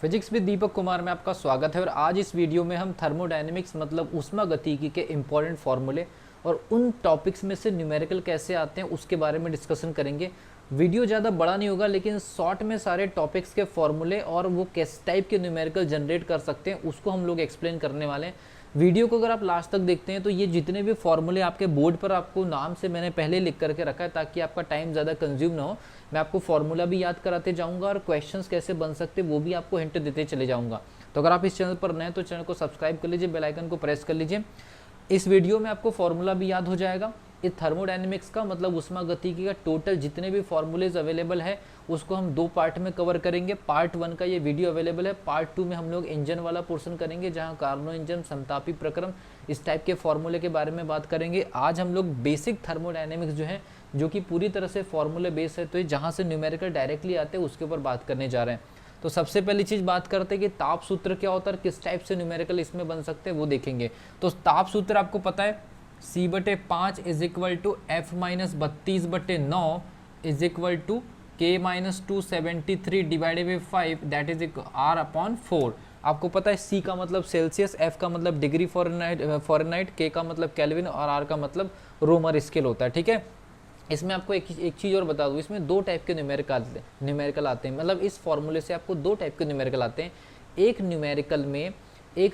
Physics with Deepak Kumar में आपका स्वागत है। और आज इस वीडियो में हम थर्मोडायनेमिक्स मतलब ऊष्मागतिकी के इम्पॉर्टेंट फॉर्मूले और उन टॉपिक्स में से न्यूमेरिकल कैसे आते हैं उसके बारे में डिस्कशन करेंगे। वीडियो ज़्यादा बड़ा नहीं होगा, लेकिन शॉर्ट में सारे टॉपिक्स के फॉर्मूले और वो किस टाइप के न्यूमेरिकल जनरेट कर सकते हैं उसको हम लोग एक्सप्लेन करने वाले हैं। वीडियो को अगर आप लास्ट तक देखते हैं तो ये जितने भी फॉर्मूले आपके बोर्ड पर आपको नाम से मैंने पहले लिख करके रखा है ताकि आपका टाइम ज़्यादा कंज्यूम ना हो। मैं आपको फॉर्मूला भी याद कराते जाऊंगा और क्वेश्चंस कैसे बन सकते वो भी आपको हिंट देते चले जाऊंगा। तो अगर आप इस चैनल पर नए हैं तो चैनल को सब्सक्राइब कर लीजिए, बेल आइकन को प्रेस कर लीजिए। इस वीडियो में आपको फॉर्मूला भी याद हो जाएगा। इस थर्मोडायनेमिक्स का मतलब ऊष्मागतिकी का टोटल जितने भी फॉर्मूलेज अवेलेबल है उसको हम दो पार्ट में कवर करेंगे। पार्ट 1 का ये वीडियो अवेलेबल है। पार्ट 2 में हम लोग इंजन वाला पोर्शन करेंगे जहां कार्नो इंजन, समतापी प्रक्रम, इस टाइप के फॉर्मूले के बारे में बात करेंगे। आज हम लोग बेसिक थर्मोडायनेमिक्स जो है, जो कि पूरी तरह से फॉर्मूले बेस है, तो जहाँ से न्यूमेरिकल डायरेक्टली आते हैं उसके ऊपर बात करने जा रहे हैं। तो सबसे पहली चीज़ बात करते हैं कि ताप सूत्र क्या होता है, किस टाइप से न्यूमेरिकल इसमें बन सकते हैं वो देखेंगे। तो ताप सूत्र आपको पता है C/5 is equal to F-32/9 is equal to K-273 divided by 5 that is R/4। आपको पता है C का मतलब सेल्सियस, F का मतलब डिग्री फॉरेनहाइट, K का मतलब केल्विन और R का मतलब रोमर स्केल होता है। ठीक है, इसमें आपको एक चीज़ और बता दूँ, इसमें दो टाइप के न्यूमेरिकल आते हैं। मतलब इस फॉर्मूले से आपको दो टाइप के न्यूमेरिकल आते हैं। एक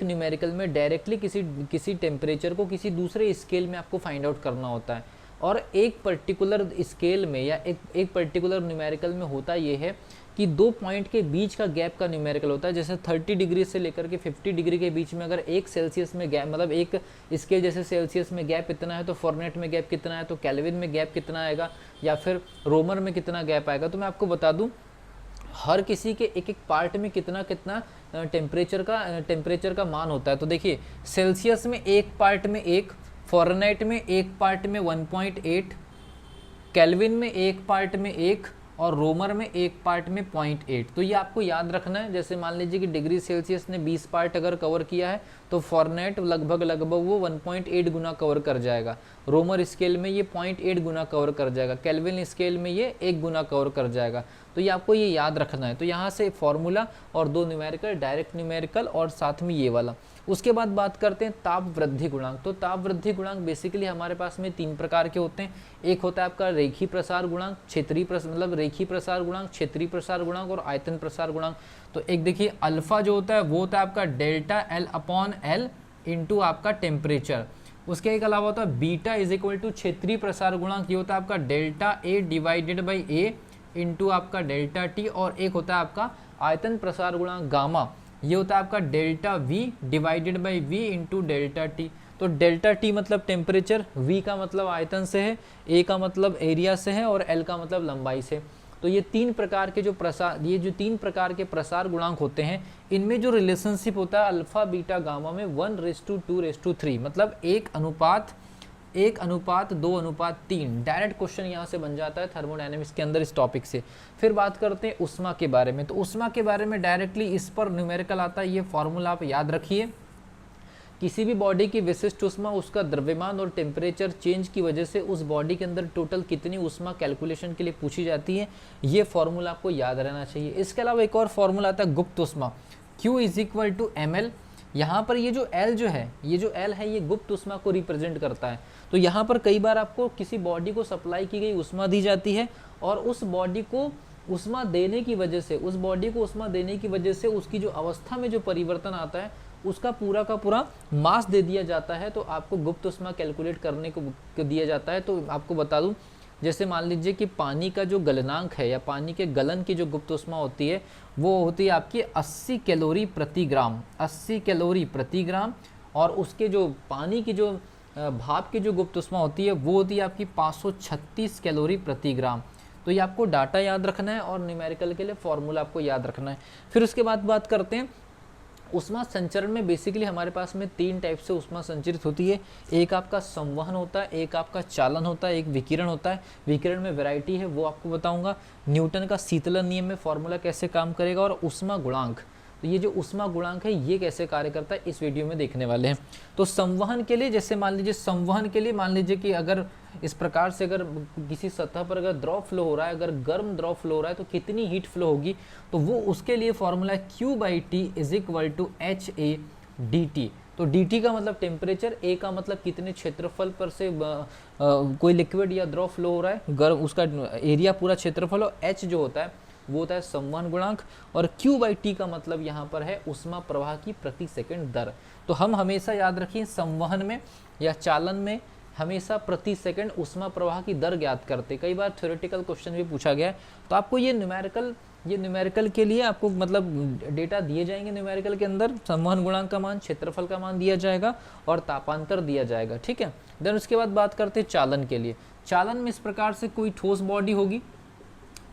न्यूमेरिकल में डायरेक्टली किसी टेम्परेचर को किसी दूसरे स्केल में आपको फाइंड आउट करना होता है, और एक पर्टिकुलर स्केल में या एक पर्टिकुलर न्यूमेरिकल में होता ये है कि दो पॉइंट के बीच का गैप का न्यूमेरिकल होता है। जैसे 30 डिग्री से लेकर के 50 डिग्री के बीच में अगर एक सेल्सियस में गैप, मतलब एक स्केल जैसे सेल्सियस में गैप इतना है तो फॉरेनहाइट में गैप कितना है, तो केल्विन में गैप कितना आएगा, या फिर रोमर में कितना गैप आएगा। तो मैं आपको बता दूं हर किसी के एक एक पार्ट में कितना कितना टेम्परेचर का मान होता है। तो देखिए, सेल्सियस में एक पार्ट में एक, फॉरेनहाइट में एक पार्ट में 1.8, केल्विन में एक पार्ट में एक, और रोमर में एक पार्ट में 0.8। तो ये आपको याद रखना है। जैसे मान लीजिए कि डिग्री सेल्सियस ने 20 पार्ट अगर कवर किया है तो फॉरेनहाइट लगभग वो 1.8 गुना कवर कर जाएगा, रोमर स्केल में ये 0.8 गुना कवर कर जाएगा, केल्विन स्केल में ये 1 गुना कवर कर जाएगा। तो ये आपको ये याद रखना है। तो यहाँ से फॉर्मूला और दो न्यूमेरिकल, डायरेक्ट न्यूमेरिकल और साथ में ये वाला। उसके बाद बात करते हैं ताप वृद्धि गुणांक। तो ताप वृद्धि गुणांक बेसिकली हमारे पास में तीन प्रकार के होते हैं। एक होता है आपका रेखीय प्रसार गुणांक, मतलब रेखीय प्रसार गुणांक, क्षेत्रीय प्रसार गुणांक और आयतन प्रसार गुणांक। तो एक देखिए अल्फा जो होता है वो होता है आपका डेल्टा L/L इंटू आपका टेम्परेचर। उसके एक अलावा होता है बीटा इज इक्वल टू क्षेत्रीय प्रसार गुणांक, ये होता है आपका delta A divided by A into आपका डेल्टा T। और एक होता है आपका आयतन प्रसार गुणांक गामा, ये होता है आपका delta V divided by V into delta T। तो डेल्टा T मतलब टेम्परेचर, V का मतलब आयतन से है, A का मतलब एरिया से है और L का मतलब लंबाई से। तो ये तीन प्रकार के जो तीन प्रकार के प्रसार गुणांक होते हैं, इनमें जो रिलेशनशिप होता है अल्फा बीटा गामा में 1:2:3, मतलब 1:2:3। डायरेक्ट क्वेश्चन यहाँ से बन जाता है थर्मोडायनेमिक्स के अंदर इस टॉपिक से। फिर बात करते हैं उष्मा के बारे में। तो उष्मा के बारे में डायरेक्टली इस पर न्यूमेरिकल आता है। ये फॉर्मूला आप याद रखिए। किसी भी बॉडी की विशिष्ट उष्मा उसका द्रव्यमान और टेम्परेचर चेंज की वजह से उस बॉडी के अंदर टोटल कितनी उष्मा कैलकुलेशन के लिए पूछी जाती है, ये फॉर्मूला आपको याद रहना चाहिए। इसके अलावा एक और फॉर्मूला आता है गुप्त उष्मा, Q is equal to ml। यहाँ पर ये जो L है ये गुप्त उष्मा को रिप्रेजेंट करता है। तो यहाँ पर कई बार आपको किसी बॉडी को सप्लाई की गई उष्मा दी जाती है और उस बॉडी को उष्मा देने की वजह से उसकी जो अवस्था में जो परिवर्तन आता है उसका पूरा का पूरा मास दे दिया जाता है। तो आपको गुप्त उष्मा कैलकुलेट करने को दिया जाता है। तो आपको बता दूं, जैसे मान लीजिए कि पानी का जो गलनांक है या पानी के गलन की जो गुप्त उष्मा होती है वो होती है आपकी 80 कैलोरी प्रति ग्राम, 80 कैलोरी प्रति ग्राम। और उसके जो पानी की जो भाप की जो गुप्त उष्मा होती है वो होती है आपकी 536 कैलोरी प्रति ग्राम। तो ये आपको डाटा याद रखना है और न्यूमेरिकल के लिए फॉर्मूला आपको याद रखना है। फिर उसके बाद बात करते हैं उष्मा संचरण में। बेसिकली हमारे पास में तीन टाइप से उष्मा संचरित होती है। एक आपका संवहन होता है, एक आपका चालन होता है, एक विकिरण होता है। विकिरण में वैरायटी है वो आपको बताऊंगा। न्यूटन का शीतलन नियम में फॉर्मूला कैसे काम करेगा, और उष्मा गुणांक। तो ये जो ऊष्मा गुणांक है ये कैसे कार्य करता है इस वीडियो में देखने वाले हैं। तो संवहन के लिए, जैसे मान लीजिए संवहन के लिए मान लीजिए कि अगर इस प्रकार से अगर किसी सतह पर अगर द्रव फ्लो हो रहा है, अगर गर्म द्रव फ्लो हो रहा है तो कितनी हीट फ्लो होगी, तो वो उसके लिए फॉर्मूला है Q/T = HA/dt। तो dt का मतलब टेम्परेचर, a का मतलब कितने क्षेत्रफल पर से कोई लिक्विड या द्रव फ्लो हो रहा है, गर्म उसका एरिया पूरा क्षेत्रफल, और h जो होता है वो होता है संवहन गुणांक, और Q/T का मतलब यहाँ पर है ऊष्मा प्रवाह की प्रति सेकंड दर। तो हम हमेशा याद रखिए संवहन में या चालन में हमेशा प्रति सेकंड ऊष्मा प्रवाह की दर ज्ञात करते। कई बार थ्योरेटिकल क्वेश्चन भी पूछा गया है, तो आपको ये न्यूमेरिकल के लिए आपको मतलब डेटा दिए जाएंगे। न्यूमेरिकल के अंदर संवहन गुणांक का मान, क्षेत्रफल का मान दिया जाएगा और तापांतर दिया जाएगा, ठीक है। देन उसके बाद बात करते हैं चालन के लिए। चालन में इस प्रकार से कोई ठोस बॉडी होगी,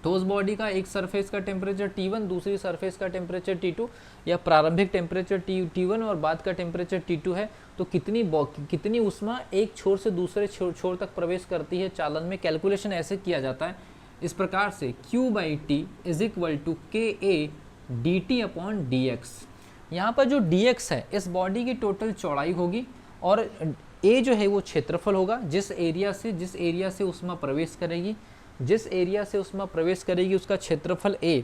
ठोस बॉडी का एक सरफेस का टेम्परेचर T1, दूसरी सरफेस का टेम्परेचर T2, या प्रारंभिक टेम्परेचर T1 और बाद का टेम्परेचर T2 है, तो कितनी ऊष्मा एक छोर से दूसरे छोर तक प्रवेश करती है चालन में। कैलकुलेशन ऐसे किया जाता है इस प्रकार से, Q/T = KA/dt/dx। यहाँ पर जो dx है इस बॉडी की टोटल चौड़ाई होगी, और a जो है वो क्षेत्रफल होगा, जिस एरिया से ऊष्मा प्रवेश करेगी, जिस एरिया से ऊष्मा प्रवेश करेगी उसका क्षेत्रफल a,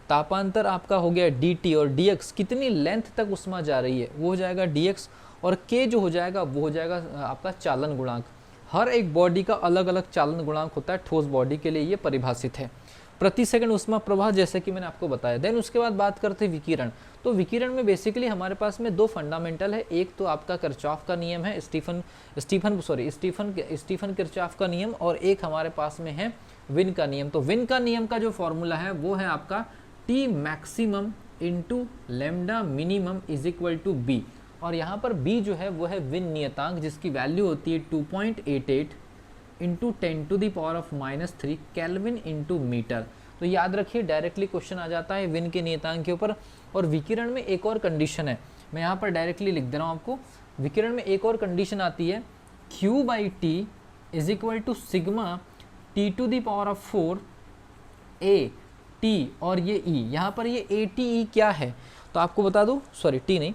तापांतर आपका हो गया dt, और dx कितनी लेंथ तक ऊष्मा जा रही है वो हो जाएगा dx, और k जो हो जाएगा वो हो जाएगा आपका चालन गुणांक। हर एक बॉडी का अलग अलग चालन गुणांक होता है, ठोस बॉडी के लिए ये परिभाषित है। प्रति सेकंड ऊष्मा प्रवाह, जैसे कि मैंने आपको बताया। देन उसके बाद बात करते हैं विकिरण। तो विकिरण में बेसिकली हमारे पास में दो फंडामेंटल है, एक तो आपका किरचॉफ का नियम है, स्टीफन किरचॉफ का नियम, और एक हमारे पास में है विन का नियम। तो विन का नियम का जो फॉर्मूला है वो है आपका T maximum into lambda minimum = B, और यहाँ पर B जो है वो है विन नियतांक, जिसकी वैल्यू होती है 2.88 इंटू 10⁻³ केल्विन इंटू मीटर। तो याद रखिए डायरेक्टली क्वेश्चन आ जाता है विन के नियतांक के ऊपर। और विकिरण में एक और कंडीशन है, मैं यहाँ पर डायरेक्टली लिख दे रहा हूँ आपको। विकिरण में एक और कंडीशन आती है, Q/T = sigma T⁴ A T, और ये E, यहाँ पर ये ATE क्या है तो आपको बता दूँ, सॉरी T नहीं,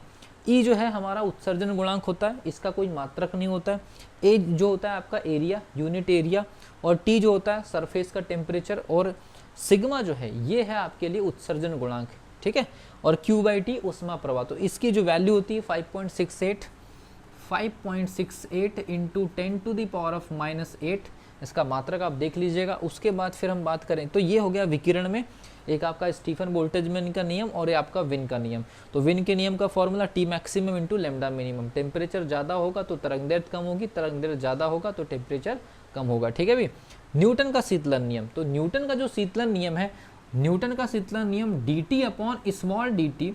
E जो है हमारा उत्सर्जन गुणांक होता है, इसका कोई मात्रक नहीं होता है। A जो होता है आपका एरिया, यूनिट एरिया, और T जो होता है सरफेस का टेम्परेचर, और सिग्मा जो है ये है आपके लिए उत्सर्जन गुणांक, ठीक है। और Q/T ऊष्मा प्रवाह, तो इसकी जो वैल्यू होती है 5.68 इंटू 10⁻⁻8, इसका मात्रक आप देख लीजिएगा। उसके बाद फिर हम बात करें तो ये हो गया विकिरण में, एक आपका स्टीफन बोल्ट्जमैन का नियम और ये आपका विन का नियम। तो विन के नियम का formula T maximum into lambda minimum. Temperature ज़्यादा होगा तो तरंग दैर्घ्य कम होगी, तरंग दैर्घ्य ज़्यादा होगा तो टेम्परेचर कम होगा, ठीक है भी। न्यूटन का शीतलन नियम, तो न्यूटन का जो शीतलन नियम है, न्यूटन का शीतलन नियम dt/dt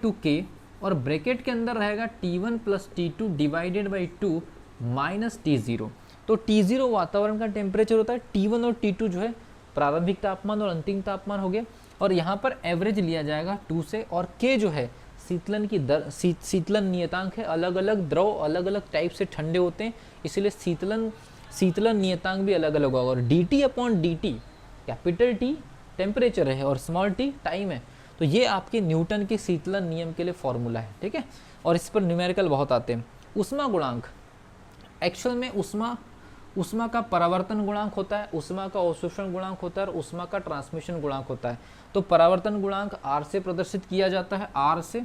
= K, और ब्रैकेट के अंदर रहेगा T1 + T2 / 2 - T0। तो T0 वातावरण का टेम्परेचर होता है, T1 और T2 जो है प्रारंभिक तापमान और अंतिम तापमान हो गया, और यहाँ पर एवरेज लिया जाएगा 2 से, और K जो है शीतलन की दर, शीतलन नियतांक है। अलग अलग द्रव अलग अलग टाइप से ठंडे होते हैं, इसलिए शीतलन नियतांक भी अलग अलग होगा। और dt/dt कैपिटल T टेम्परेचर है और स्मॉल t टाइम है। तो ये आपके न्यूटन के शीतलन नियम के लिए फॉर्मूला है, ठीक है। और इस पर न्यूमेरिकल बहुत आते हैं। ऊष्मा गुणांक, एक्चुअल में ऊष्मा का परावर्तन गुणांक होता है, ऊष्मा का अवशोषण गुणांक होता है, और ऊष्मा का ट्रांसमिशन गुणांक होता है। तो परावर्तन गुणांक R से प्रदर्शित किया जाता है, R से।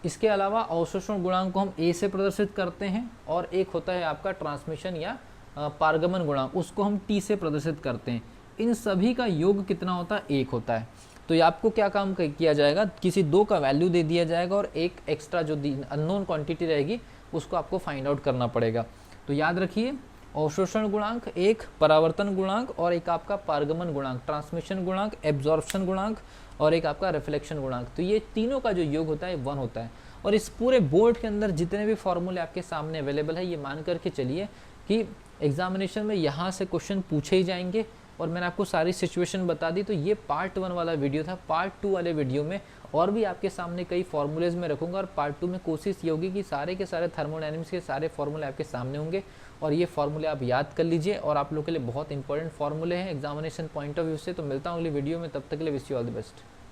इसके अलावा अवशोषण गुणांक को हम A से प्रदर्शित करते हैं, और एक होता है आपका ट्रांसमिशन या पारगमन गुणांक, उसको हम T से प्रदर्शित करते हैं। इन सभी का योग कितना होता है, 1 होता है। तो ये आपको क्या काम किया जाएगा, किसी 2 का वैल्यू दे दिया जाएगा, और एक एक्स्ट्रा जो अननोन क्वांटिटी रहेगी उसको आपको फाइंड आउट करना पड़ेगा। तो याद रखिए अवशोषण गुणांक, एक परावर्तन गुणांक, और एक आपका पारगमन गुणांक, ट्रांसमिशन गुणांक, एब्जॉर्प्शन गुणांक, और एक आपका रिफ्लेक्शन गुणांक। तो ये तीनों का जो योग होता है 1 होता है। और इस पूरे बोर्ड के अंदर जितने भी फॉर्मूले आपके सामने अवेलेबल है, ये मान करके चलिए कि एग्जामिनेशन में यहाँ से क्वेश्चन पूछे ही जाएंगे। और मैंने आपको सारी सिचुएशन बता दी। तो ये पार्ट 1 वाला वीडियो था। पार्ट 2 वाले वीडियो में और भी आपके सामने कई फॉर्मूलेज में रखूंगा, और पार्ट 2 में कोशिश ये होगी कि सारे के सारे थर्मोडायनेमिक्स के सारे फॉर्मूले आपके सामने होंगे, और ये फॉर्मूले आप याद कर लीजिए। और आप लोगों के लिए बहुत इंपॉर्टेंट फॉर्मूले हैं एग्जामिनेशन पॉइंट ऑफ व्यू से। तो मिलता हूँ अगली वीडियो में, तब तक के लिए wish you all the best.